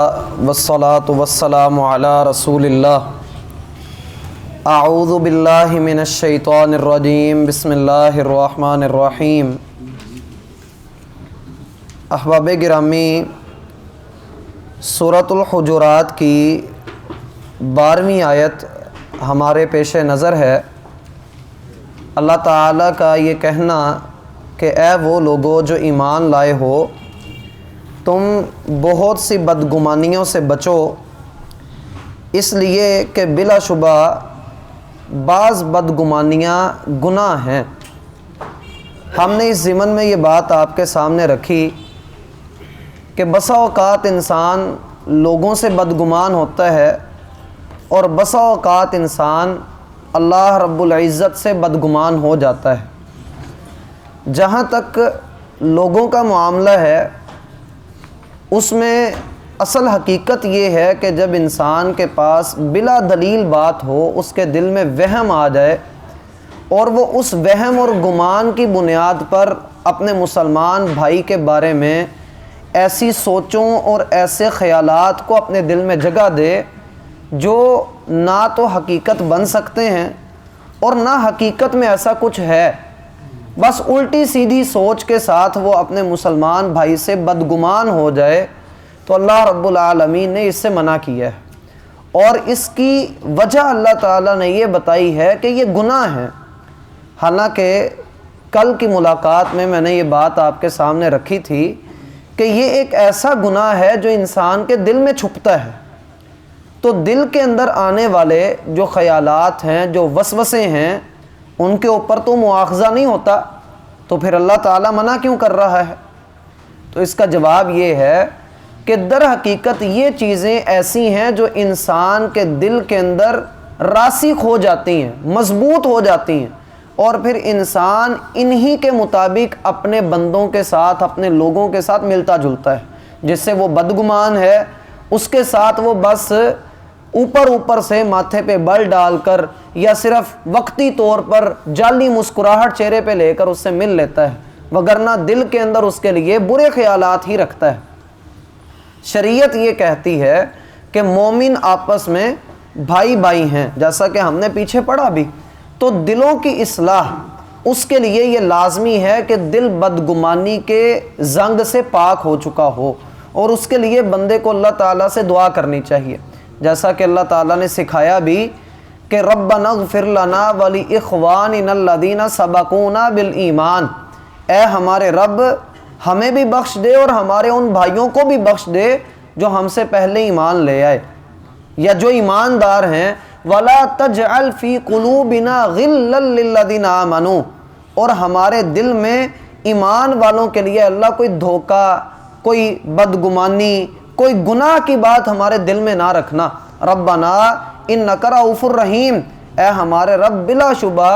والصلاة والسلام علی رسول اللہ۔ اعوذ باللہ من الشیطان الرجیم، بسم اللہ الرحمن الرحیم۔ احباب گرامی، سورۃ الحجرات کی 12ویں آیت ہمارے پیش نظر ہے۔ اللہ تعالیٰ کا یہ کہنا کہ اے وہ لوگو جو ایمان لائے ہو، تم بہت سی بدگمانیوں سے بچو، اس لیے کہ بلا شبہ بعض بدگمانیاں گناہ ہیں۔ ہم نے اس ضمن میں یہ بات آپ کے سامنے رکھی کہ بسا اوقات انسان لوگوں سے بدگمان ہوتا ہے اور بسا اوقات انسان اللہ رب العزت سے بدگمان ہو جاتا ہے۔ جہاں تک لوگوں کا معاملہ ہے، اس میں اصل حقیقت یہ ہے کہ جب انسان کے پاس بلا دلیل بات ہو، اس کے دل میں وہم آ جائے اور وہ اس وہم اور گمان کی بنیاد پر اپنے مسلمان بھائی کے بارے میں ایسی سوچوں اور ایسے خیالات کو اپنے دل میں جگہ دے جو نہ تو حقیقت بن سکتے ہیں اور نہ حقیقت میں ایسا کچھ ہے، بس الٹی سیدھی سوچ کے ساتھ وہ اپنے مسلمان بھائی سے بدگمان ہو جائے، تو اللہ رب العالمین نے اس سے منع کیا ہے۔ اور اس کی وجہ اللہ تعالیٰ نے یہ بتائی ہے کہ یہ گناہ ہے۔ حالانکہ کل کی ملاقات میں نے یہ بات آپ کے سامنے رکھی تھی کہ یہ ایک ایسا گناہ ہے جو انسان کے دل میں چھپتا ہے۔ تو دل کے اندر آنے والے جو خیالات ہیں، جو وسوسے ہیں، ان کے اوپر تو مواخذہ نہیں ہوتا، تو پھر اللہ تعالیٰ منع کیوں کر رہا ہے؟ تو اس کا جواب یہ ہے کہ در حقیقت یہ چیزیں ایسی ہیں جو انسان کے دل کے اندر راسخ ہو جاتی ہیں، مضبوط ہو جاتی ہیں، اور پھر انسان انہی کے مطابق اپنے بندوں کے ساتھ، اپنے لوگوں کے ساتھ ملتا جلتا ہے۔ جس سے وہ بدگمان ہے، اس کے ساتھ وہ بس اوپر سے ماتھے پہ بل ڈال کر یا صرف وقتی طور پر جعلی مسکراہٹ چہرے پہ لے کر اس سے مل لیتا ہے، وگرنہ دل کے اندر اس کے لیے برے خیالات ہی رکھتا ہے۔ شریعت یہ کہتی ہے کہ مومن آپس میں بھائی بھائی ہیں، جیسا کہ ہم نے پیچھے پڑھا بھی۔ تو دلوں کی اصلاح، اس کے لیے یہ لازمی ہے کہ دل بدگمانی کے زنگ سے پاک ہو چکا ہو، اور اس کے لیے بندے کو اللہ تعالیٰ سے دعا کرنی چاہیے، جیسا کہ اللہ تعالیٰ نے سکھایا بھی کہ ربنا اغفر لنا ولاخواننا الذین سبقونا بالایمان، اے ہمارے رب ہمیں بھی بخش دے اور ہمارے ان بھائیوں کو بھی بخش دے جو ہم سے پہلے ایمان لے آئے یا جو ایماندار ہیں۔ ولا تجعل فی قلوبنا غلا للذین آمنوا، اور ہمارے دل میں ایمان والوں کے لیے اللہ کوئی دھوکہ، کوئی بدگمانی، کوئی گناہ کی بات ہمارے دل میں نہ رکھنا۔ ربنا انک رؤوف الرحیم، اے ہمارے رب بلا شبہ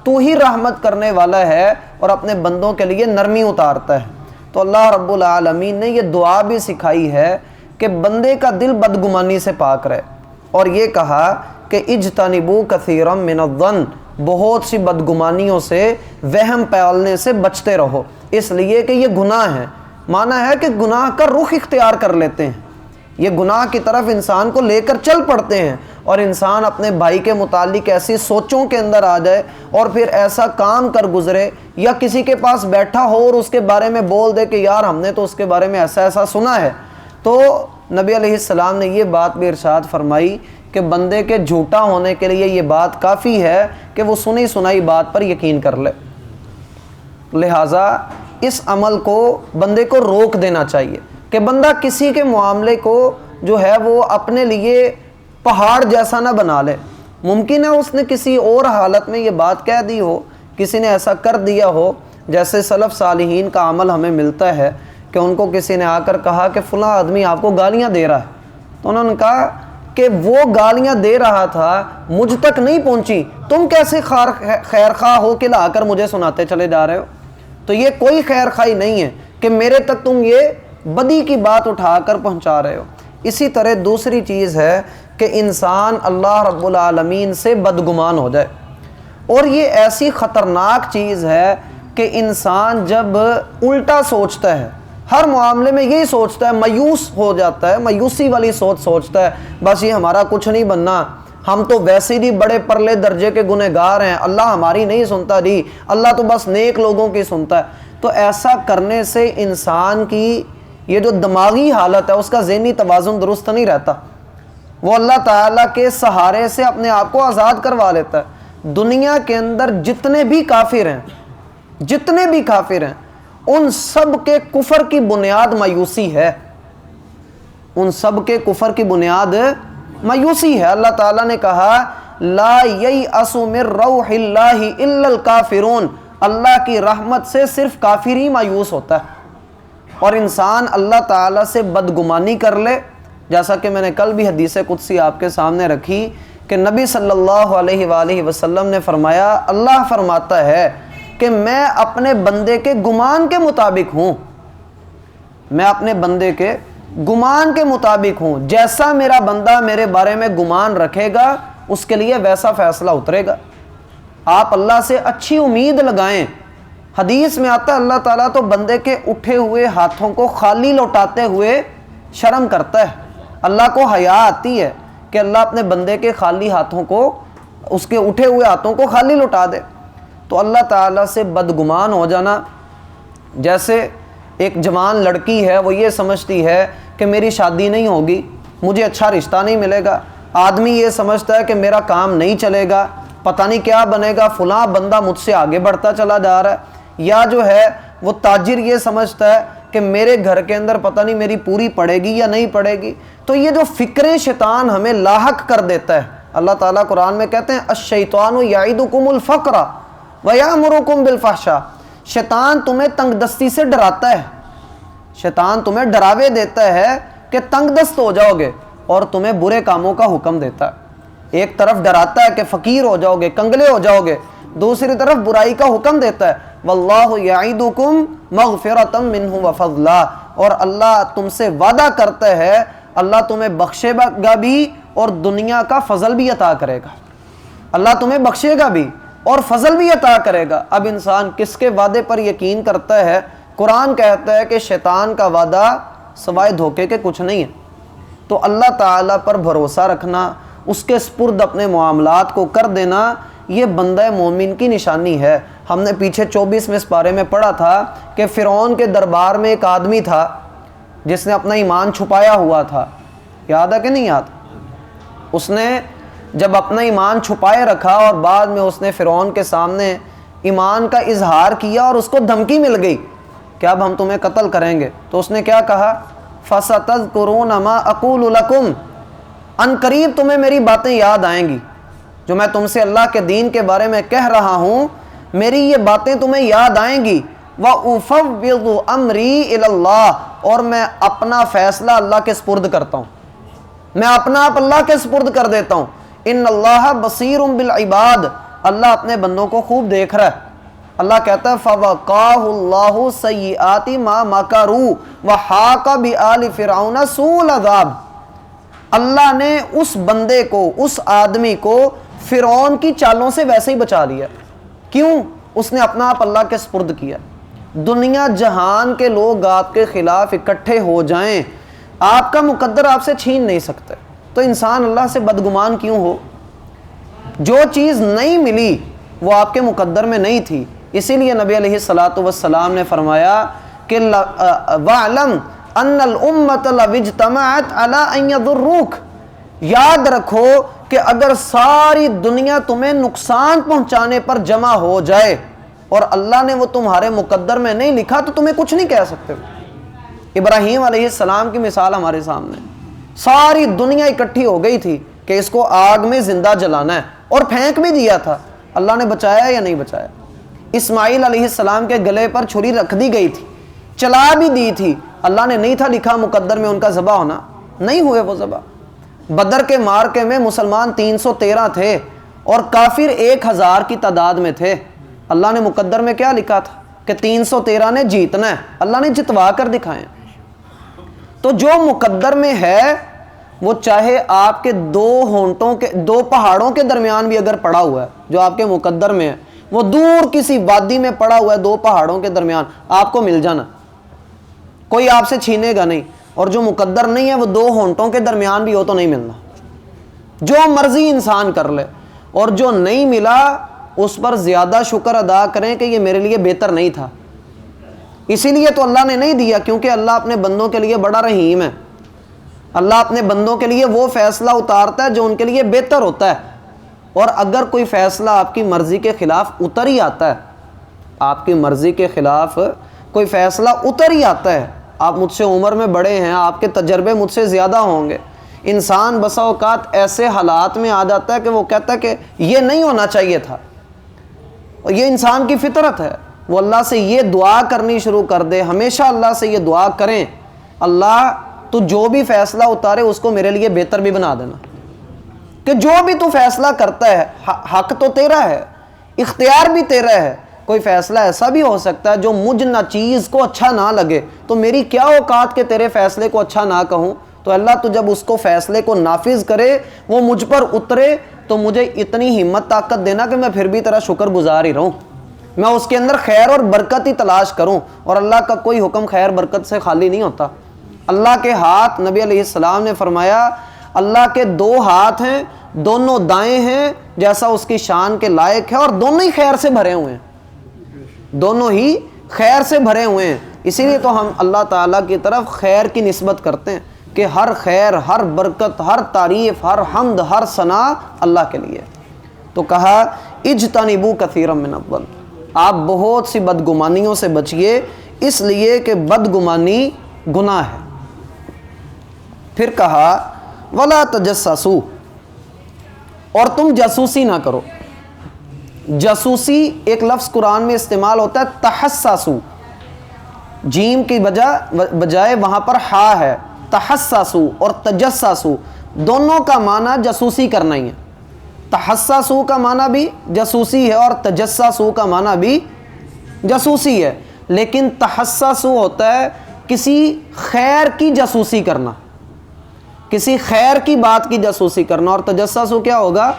تو ہی رحمت کرنے والا ہے اور اپنے بندوں کے لیے نرمی اتارتا ہے۔ تو اللہ رب العالمین نے یہ دعا بھی سکھائی ہے کہ بندے کا دل بدگمانی سے پاک رہے، اور یہ کہا کہ اجتنبوا کثیرا من الظن، بہت سی بدگمانیوں سے، وہم پالنے سے بچتے رہو، اس لیے کہ یہ گناہ ہے۔ معنی ہے کہ گناہ کا رخ اختیار کر لیتے ہیں، یہ گناہ کی طرف انسان کو لے کر چل پڑتے ہیں، اور انسان اپنے بھائی کے متعلق ایسی سوچوں کے اندر آ جائے اور پھر ایسا کام کر گزرے، یا کسی کے پاس بیٹھا ہو اور اس کے بارے میں بول دے کہ یار ہم نے تو اس کے بارے میں ایسا ایسا سنا ہے۔ تو نبی علیہ السلام نے یہ بات بھی ارشاد فرمائی کہ بندے کے جھوٹا ہونے کے لیے یہ بات کافی ہے کہ وہ سنی سنائی بات پر یقین کر لے۔ لہٰذا اس عمل کو بندے کو روک دینا چاہیے کہ بندہ کسی کے معاملے کو جو ہے وہ اپنے لیے پہاڑ جیسا نہ بنا لے۔ ممکن ہے اس نے کسی اور حالت میں یہ بات کہہ دی ہو، کسی نے ایسا کر دیا ہو، جیسے سلف صالحین کا عمل ہمیں ملتا ہے کہ ان کو کسی نے آ کر کہا کہ فلاں آدمی آپ کو گالیاں دے رہا ہے، تو انہوں نے کہا کہ وہ گالیاں دے رہا تھا مجھ تک نہیں پہنچی، تم کیسے خیر خواہ ہو کہ لا کر مجھے سناتے چلے جا رہے ہو؟ تو یہ کوئی خیر خواہی نہیں ہے کہ میرے تک تم یہ بدی کی بات اٹھا کر پہنچا رہے ہو۔ اسی طرح دوسری چیز ہے کہ انسان اللہ رب العالمین سے بدگمان ہو جائے، اور یہ ایسی خطرناک چیز ہے کہ انسان جب الٹا سوچتا ہے، ہر معاملے میں یہی سوچتا ہے، مایوس ہو جاتا ہے، مایوسی والی سوچتا ہے، بس یہ ہمارا کچھ نہیں بننا، ہم تو ویسے ہی بڑے پرلے درجے کے گنہگار ہیں، اللہ ہماری نہیں سنتا جی، اللہ تو بس نیک لوگوں کی سنتا ہے۔ تو ایسا کرنے سے انسان کی یہ جو دماغی حالت ہے اس کا ذہنی توازن درست نہیں رہتا، وہ اللہ تعالیٰ کے سہارے سے اپنے آپ کو آزاد کروا لیتا ہے۔ دنیا کے اندر جتنے بھی کافر ہیں ان سب کے کفر کی بنیاد مایوسی ہے، ان سب کے کفر کی بنیاد مایوسی ہے۔ اللہ تعالیٰ نے کہا لا ییأس من روح اللہ الا الکافرون، اللہ کی رحمت سے صرف کافر ہی مایوس ہوتا ہے۔ اور انسان اللہ تعالیٰ سے بدگمانی کر لے، جیسا کہ میں نے کل بھی حدیث قدسی آپ کے سامنے رکھی کہ نبی صلی اللہ علیہ وآلہ وسلم نے فرمایا، اللہ فرماتا ہے کہ میں اپنے بندے کے گمان کے مطابق ہوں، میں اپنے بندے کے گمان کے مطابق ہوں، جیسا میرا بندہ میرے بارے میں گمان رکھے گا اس کے لیے ویسا فیصلہ اترے گا۔ آپ اللہ سے اچھی امید لگائیں۔ حدیث میں آتا ہے اللہ تعالیٰ تو بندے کے اٹھے ہوئے ہاتھوں کو خالی لوٹاتے ہوئے شرم کرتا ہے، اللہ کو حیا آتی ہے کہ اللہ اپنے بندے کے خالی ہاتھوں کو، اس کے اٹھے ہوئے ہاتھوں کو خالی لوٹا دے۔ تو اللہ تعالیٰ سے بدگمان ہو جانا، جیسے ایک جوان لڑکی ہے وہ یہ سمجھتی ہے کہ میری شادی نہیں ہوگی، مجھے اچھا رشتہ نہیں ملے گا، آدمی یہ سمجھتا ہے کہ میرا کام نہیں چلے گا، پتہ نہیں کیا بنے گا، فلاں بندہ مجھ سے آگے بڑھتا چلا جا رہا ہے، یا جو ہے وہ تاجر یہ سمجھتا ہے کہ میرے گھر کے اندر پتہ نہیں میری پوری پڑے گی یا نہیں پڑے گی۔ تو یہ جو فکریں شیطان ہمیں لاحق کر دیتا ہے، اللہ تعالیٰ قرآن میں کہتے ہیں الشیطان یعدکم الفقر ویامرکم بالفحشاء، شیطان تمہیں تنگ دستی سے ڈراتا ہے، شیطان تمہیں ڈراوے دیتا ہے کہ تنگ دست ہو جاؤ گے اور تمہیں برے کاموں کا حکم دیتا ہے۔ ایک طرف ڈراتا ہے کہ فقیر ہو جاؤ گے، کنگلے ہو جاؤ گے، دوسری طرف برائی کا حکم دیتا ہے واللہ یعدکم مغفرۃ منہ وفضلا، اور اللہ تم سے وعدہ کرتا ہے اللہ تمہیں بخشے گا بھی اور دنیا کا فضل بھی عطا کرے گا، اللہ تمہیں بخشے گا بھی اور فضل بھی عطا کرے گا۔ اب انسان کس کے وعدے پر یقین کرتا ہے؟ قرآن کہتا ہے کہ شیطان کا وعدہ سوائے دھوکے کے کچھ نہیں ہے۔ تو اللہ تعالیٰ پر بھروسہ رکھنا، اس کے سپرد اپنے معاملات کو کر دینا، یہ بندہ مومن کی نشانی ہے۔ ہم نے پیچھے 24ویں سپارے میں پڑھا تھا کہ فرعون کے دربار میں ایک آدمی تھا جس نے اپنا ایمان چھپایا ہوا تھا، یاد ہے کہ نہیں یاد؟ اس نے جب اپنا ایمان چھپائے رکھا اور بعد میں اس نے فرعون کے سامنے ایمان کا اظہار کیا اور اس کو دھمکی مل گئی کہ اب ہم تمہیں قتل کریں گے، تو اس نے کیا کہا؟ فَسَتَذْكُرُونَ مَا أَقُولُ لَكُمْ، ان قریب تمہیں میری باتیں یاد آئیں گی، جو میں تم سے اللہ کے دین کے بارے میں کہہ رہا ہوں، میری یہ باتیں تمہیں یاد آئیں گی۔ وَأُفَوِّضُ أَمْرِي إِلَى اللَّهِ، اور میں اپنا فیصلہ اللہ کے سپرد کرتا ہوں، میں اپنا آپ اللہ کے سپرد کر دیتا ہوں۔ ان اللہ بصیر بالعباد، اللہ اپنے بندوں کو خوب دیکھ رہا ہے۔ اللہ کہتا ہے فَوَقَاهُ اللَّهُ سَيِّئَاتِ مَا مَكَرُوا وَحَاقَ بِآلِ فِرْعَوْنَ سُوءُ الْعَذَابِ، اللہ نے اس بندے کو، اس آدمی کو فرعون کی چالوں سے ویسے ہی بچا لیا۔ کیوں؟ اس نے اپنا آپ اللہ کے سپرد کیا۔ دنیا جہان کے لوگ آپ کے خلاف اکٹھے ہو جائیں، آپ کا مقدر آپ سے چھین نہیں سکتے، تو انسان اللہ سے بدگمان کیوں ہو؟ جو چیز نہیں ملی وہ آپ کے مقدر میں نہیں تھی، اسی لیے نبی علیہ السلام نے فرمایا کہ وَعْلَمْ أَنَّ الْأُمَّةَ لَوْ اجْتَمَعَتْ عَلَىٰ أَن يَضُرُّوكَ، یاد رکھو کہ اگر ساری دنیا تمہیں نقصان پہنچانے پر جمع ہو جائے اور اللہ نے وہ تمہارے مقدر میں نہیں لکھا تو تمہیں کچھ نہیں کہہ سکتے۔ ابراہیم علیہ السلام کی مثال ہمارے سامنے، ساری دنیا اکٹھی ہو گئی تھی کہ اس کو آگ میں زندہ جلانا ہے اور پھینک بھی دیا تھا، اللہ نے بچایا یا نہیں بچایا؟ اسماعیل علیہ السلام کے گلے پر چھری رکھ دی گئی تھی، چلا بھی دی تھی، اللہ نے نہیں تھا لکھا مقدر میں ان کا ذبح ہونا، نہیں ہوئے وہ ذبح۔ بدر کے معرکے میں مسلمان 313 تھے اور کافر 1000 کی تعداد میں تھے، اللہ نے مقدر میں کیا لکھا تھا کہ 313 نے جیتنا ہے، اللہ نے جتوا کر دکھائے۔ تو جو مقدر میں ہے وہ چاہے آپ کے دو پہاڑوں کے درمیان بھی اگر پڑا ہوا ہے، جو آپ کے مقدر میں ہے، وہ دور کسی وادی میں پڑا ہوا ہے 2 پہاڑوں کے درمیان، آپ کو مل جانا، کوئی آپ سے چھینے گا نہیں، اور جو مقدر نہیں ہے وہ دو ہونٹوں کے درمیان بھی ہو تو نہیں ملنا، جو مرضی انسان کر لے، اور جو نہیں ملا اس پر زیادہ شکر ادا کریں کہ یہ میرے لیے بہتر نہیں تھا، اسی لیے تو اللہ نے نہیں دیا، کیونکہ اللہ اپنے بندوں کے لیے بڑا رحیم ہے، اللہ اپنے بندوں کے لیے وہ فیصلہ اتارتا ہے جو ان کے لیے بہتر ہوتا ہے، اور اگر کوئی فیصلہ آپ کی مرضی کے خلاف اتر ہی آتا ہے، آپ کی مرضی کے خلاف کوئی فیصلہ اتر ہی آتا ہے، آپ مجھ سے عمر میں بڑے ہیں، آپ کے تجربے مجھ سے زیادہ ہوں گے، انسان بسا اوقات ایسے حالات میں آ جاتا ہے کہ وہ کہتا ہے کہ یہ نہیں ہونا چاہیے تھا، اور یہ انسان کی فطرت ہے، وہ اللہ سے یہ دعا کرنی شروع کر دے، ہمیشہ اللہ سے یہ دعا کریں، اللہ تو جو بھی فیصلہ اتارے اس کو میرے لیے بہتر بھی بنا دینا، کہ جو بھی تو فیصلہ کرتا ہے حق تو تیرا ہے، اختیار بھی تیرا ہے، کوئی فیصلہ ایسا بھی ہو سکتا ہے جو مجھ نہ چیز کو اچھا نہ لگے، تو میری کیا اوقات کہ تیرے فیصلے کو اچھا نہ کہوں، تو اللہ تو جب اس کو فیصلے کو نافذ کرے وہ مجھ پر اترے تو مجھے اتنی ہمت طاقت دینا کہ میں پھر بھی تیرا شکر گزار ہی رہوں، میں اس کے اندر خیر اور برکت ہی تلاش کروں، اور اللہ کا کوئی حکم خیر برکت سے خالی نہیں ہوتا، اللہ کے ہاتھ، نبی علیہ السلام نے فرمایا اللہ کے دو ہاتھ ہیں، دونوں دائیں ہیں جیسا اس کی شان کے لائق ہے، اور دونوں ہی خیر سے بھرے ہوئے ہیں، دونوں ہی خیر سے بھرے ہوئے ہیں، اسی لیے تو ہم اللہ تعالیٰ کی طرف خیر کی نسبت کرتے ہیں کہ ہر خیر، ہر برکت، ہر تعریف، ہر حمد، ہر ثنا اللہ کے لیے۔ تو کہا اجتنبوا کثیرا من الظن، آپ بہت سی بدگمانیوں سے بچیے، اس لیے کہ بدگمانی گناہ ہے۔ پھر کہا ولا تجسسوا، اور تم جاسوسی نہ کرو۔ جاسوسی ایک لفظ قرآن میں استعمال ہوتا ہے تحسسوا، جیم کی بجائے وہاں پر ہا ہے، تحسسوا اور تجسسوا دونوں کا معنی جاسوسی کرنا ہی ہے، تحسسوا کا معنی بھی جاسوسی ہے اور تجسسوا کا معنی بھی جاسوسی ہے، لیکن تحسسوا ہوتا ہے کسی خیر کی جاسوسی کرنا، کسی خیر کی بات کی جاسوسی کرنا، اور تجسسوا کیا ہوگا؟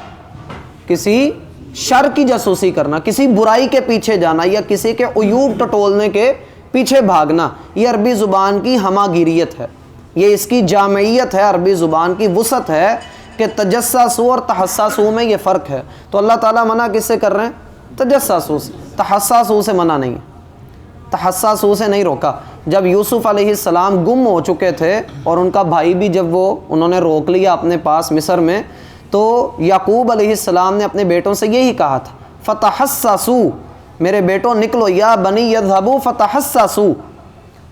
کسی شر کی جاسوسی کرنا، کسی برائی کے پیچھے جانا یا کسی کے عیوب ٹٹولنے کے پیچھے بھاگنا۔ یہ عربی زبان کی ہماگیریت ہے، یہ اس کی جامعیت ہے، عربی زبان کی وسعت ہے کہ تجسسوا اور تحسسوا میں یہ فرق ہے۔ تو اللہ تعالیٰ منع کس سے کر رہے ہیں؟ تجسسوا سے، تحسسوا سے منع نہیں ہے، تحسسوا سے نہیں روکا۔ جب یوسف علیہ السلام گم ہو چکے تھے اور ان کا بھائی بھی جب انہوں نے روک لیا اپنے پاس مصر میں، تو یعقوب علیہ السلام نے اپنے بیٹوں سے یہی کہا تھا فتحسسوا، میرے بیٹوں نکلو، یا بنی یذهبوا فتحسسوا،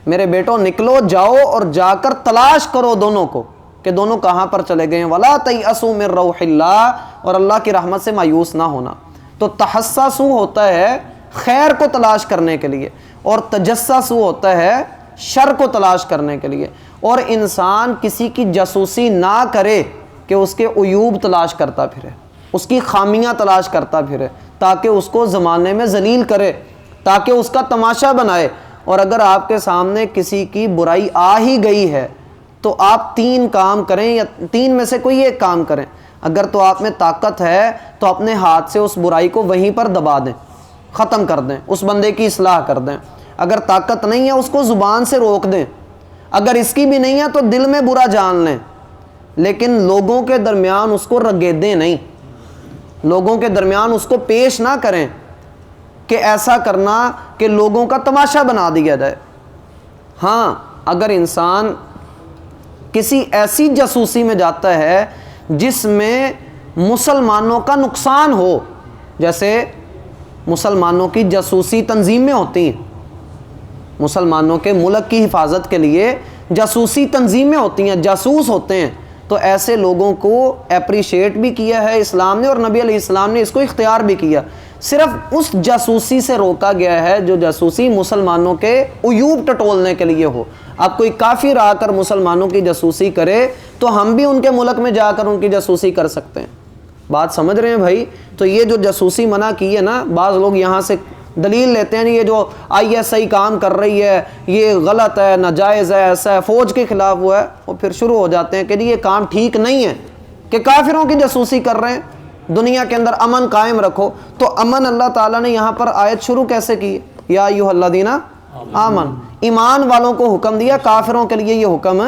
میرے بیٹوں نکلو، جاؤ اور جا کر تلاش کرو دونوں کو کہ دونوں کہاں پر چلے گئے ہیں، ولا تیأسوا من روح اللہ، اور اللہ کی رحمت سے مایوس نہ ہونا۔ تو تحسسوا ہوتا ہے خیر کو تلاش کرنے کے لیے، اور تجسسوا ہوتا ہے شر کو تلاش کرنے کے لیے، اور انسان کسی کی جاسوسی نہ کرے کہ اس کے عیوب تلاش کرتا پھرے، اس کی خامیاں تلاش کرتا پھرے، تاکہ اس کو زمانے میں ذلیل کرے، تاکہ اس کا تماشا بنائے۔ اور اگر آپ کے سامنے کسی کی برائی آ ہی گئی ہے تو آپ 3 کام کریں، یا 3 میں سے کوئی ایک کام کریں۔ اگر تو آپ میں طاقت ہے تو اپنے ہاتھ سے اس برائی کو وہیں پر دبا دیں، ختم کر دیں، اس بندے کی اصلاح کر دیں۔ اگر طاقت نہیں ہے اس کو زبان سے روک دیں، اگر اس کی بھی نہیں ہے تو دل میں برا جان لیں، لیکن لوگوں کے درمیان اس کو رگیدیں نہیں، لوگوں کے درمیان اس کو پیش نہ کریں کہ ایسا کرنا کہ لوگوں کا تماشا بنا دیا جائے۔ ہاں اگر انسان کسی ایسی جاسوسی میں جاتا ہے جس میں مسلمانوں کا نقصان ہو، جیسے مسلمانوں کی جاسوسی تنظیمیں ہوتی ہیں، مسلمانوں کے ملک کی حفاظت کے لیے جاسوسی تنظیمیں ہوتی ہیں، جاسوس ہوتے ہیں، تو ایسے لوگوں کو اپریشیٹ بھی کیا ہے اسلام نے، اور نبی علیہ السلام نے اس کو اختیار بھی کیا۔ صرف اس جاسوسی سے روکا گیا ہے جو جاسوسی مسلمانوں کے عیوب ٹٹولنے کے لیے ہو۔ اب کوئی کافر آ کر مسلمانوں کی جاسوسی کرے تو ہم بھی ان کے ملک میں جا کر ان کی جاسوسی کر سکتے ہیں۔ بات سمجھ رہے ہیں بھائی؟ تو یہ جو جاسوسی منع کی ہے نا، بعض لوگ یہاں سے دلیل لیتے ہیں یہ جو ISI کام کر رہی ہے یہ غلط ہے، ناجائز ہے، ایسا ہے، فوج کے خلاف وہ ہے، اور پھر شروع ہو جاتے ہیں کہ یہ کام ٹھیک نہیں ہے کہ کافروں کی جاسوسی کر رہے ہیں، دنیا کے اندر امن قائم رکھو۔ تو امن اللہ تعالیٰ نے یہاں پر آیت شروع کیسے کی؟ یا ایھا الذین آمن، ایمان والوں کو حکم دیا، کافروں کے لیے یہ حکم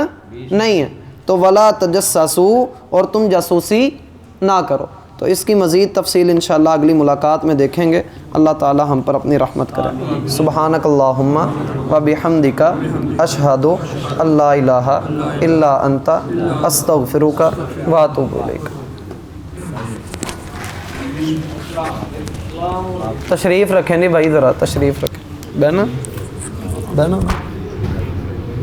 نہیں ہے۔ تو ولا تجسسوا، اور تم جاسوسی نہ کرو۔ تو اس کی مزید تفصیل انشاءاللہ اگلی ملاقات میں دیکھیں گے۔ اللہ تعالی ہم پر اپنی رحمت کرے۔ سبحانک اللہم و بحمدک، اشہد ان لا الہ الا انت، استغفرک و اتوب الیک۔ تشریف رکھیں نہیں بھائی، ذرا تشریف رکھیں، بہنا بہنا۔